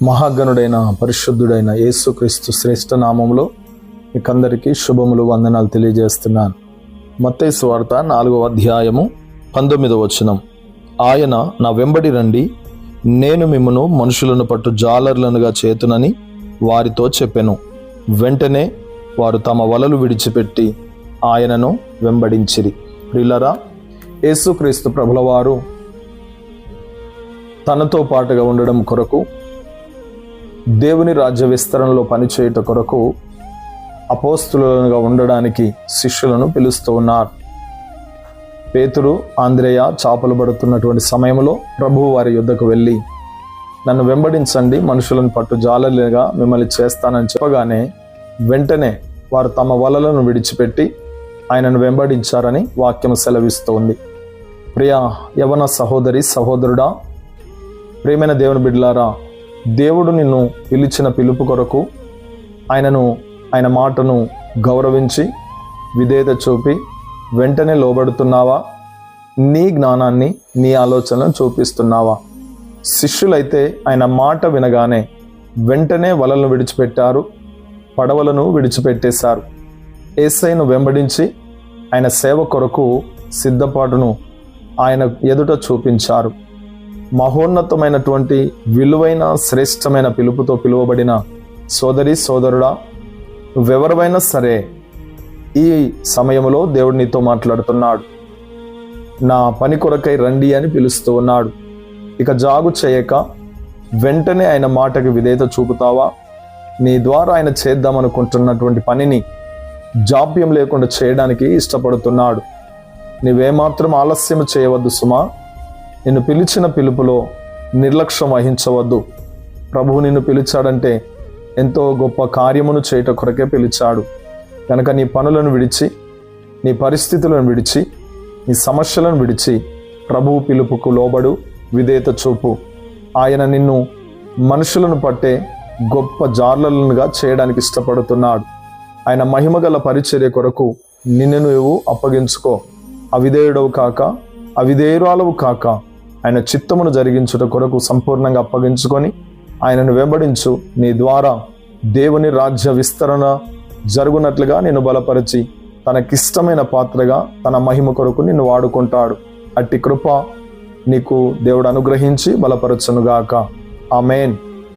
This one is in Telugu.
మహాగణుడైన పరిశుద్ధుడైన యేసుక్రీస్తు శ్రేష్ఠ నామములో మీకందరికీ శుభములు వందనాలు తెలియజేస్తున్నాను. మత్తయి సువార్త 4వ అధ్యాయము 19వ వచనం. ఆయన నా వెంబడి రండి, నేను మిమ్మును మనుషులను పట్టు జాలర్లనుగా చేతునని వారితో చెప్పెను. వెంటనే వారు తమ వలలు విడిచిపెట్టి ఆయనను వెంబడించిరి. ప్రియులారా, యేసుక్రీస్తు ప్రభుల వారు తనతో పాటుగా ఉండడం కొరకు, దేవుని రాజ్య విస్తరణలో పనిచేయుట కొరకు అపోస్తులుగా ఉండడానికి శిష్యులను పిలుస్తూ ఉన్నారు. పేతురు, ఆంద్రేయ చేపలు పడుతున్నటువంటి సమయంలో ప్రభువు వారి యుద్ధకు వెళ్ళి, నన్ను వెంబడించండి, మనుషులను పట్టు జాలర్లుగా మిమ్మల్ని చేస్తానని చెప్పగానే వెంటనే వారు తమ వలలను విడిచిపెట్టి ఆయనను వెంబడించారని వాక్యం సెలవిస్తోంది. ప్రియ యవన సహోదరి సహోదరుడా, ప్రియమైన దేవుని బిడ్డలారా, దేవుడు నిన్ను పిలిచిన పిలుపు కొరకు ఆయన మాటను గౌరవించి విధేయత చూపి వెంటనే లోబడుతున్నావా? నీ జ్ఞానాన్ని, నీ ఆలోచనలను చూపిస్తున్నావా? శిష్యులైతే ఆయన మాట వినగానే వెంటనే వలలను విడిచిపెట్టారు, పడవలను విడిచిపెట్టేశారు. యేసయ్యను వెంబడించి ఆయన సేవ కొరకు సిద్ధపాటును ఆయన ఎదుట చూపించారు. మహోన్నతమైనటువంటి విలువైన శ్రేష్టమైన పిలుపుతో పిలువబడిన సోదరి సోదరుడా, నువ్వెవరివైనా సరే ఈ సమయంలో దేవుడు నీతో మాట్లాడుతున్నాడు. నా పని కొరకై రండి అని పిలుస్తూ ఉన్నాడు. ఇక జాగు చేయక వెంటనే ఆయన మాటకి విధేయత చూపుతావా? నీ ద్వారా ఆయన చేద్దామనుకుంటున్నటువంటి పనిని జాప్యం లేకుండా చేయడానికి ఇష్టపడుతున్నాడు. నీవేమాత్రం ఆలస్యం చేయవద్దు సుమా. నిన్ను పిలిచిన పిలుపులో నిర్లక్ష్యం వహించవద్దు. ప్రభువు నిన్ను పిలిచాడంటే ఎంతో గొప్ప కార్యమును చేయట కొరకే పిలిచాడు. కనుక నీ పనులను విడిచి, నీ పరిస్థితులను విడిచి, నీ సమస్యలను విడిచి ప్రభువు పిలుపుకు లోబడు, విధేయత చూపు. ఆయన నిన్ను మనుషులను పట్టే గొప్ప జార్లలుగా చేయడానికి ఇష్టపడుతున్నాడు. ఆయన మహిమగల పరిచర్య కొరకు నిన్ను నువ్వు అప్పగించుకో. అవిధేయుడవు కాక, అవిధేయురాలవు కాక, ఆయన చిత్తమును జరిగించుట కొరకు సంపూర్ణంగా అప్పగించుకొని ఆయనను వెంబడించు. నీ ద్వారా దేవుని రాజ్య విస్తరణ జరుగునట్లుగా నిన్ను బలపరిచి తనకిష్టమైన పాత్రగా తన మహిమ కొరకు నిన్ను వాడుకుంటాడు. అట్టి కృప నీకు దేవుడు అనుగ్రహించి బలపరచునుగాక. ఆమేన్.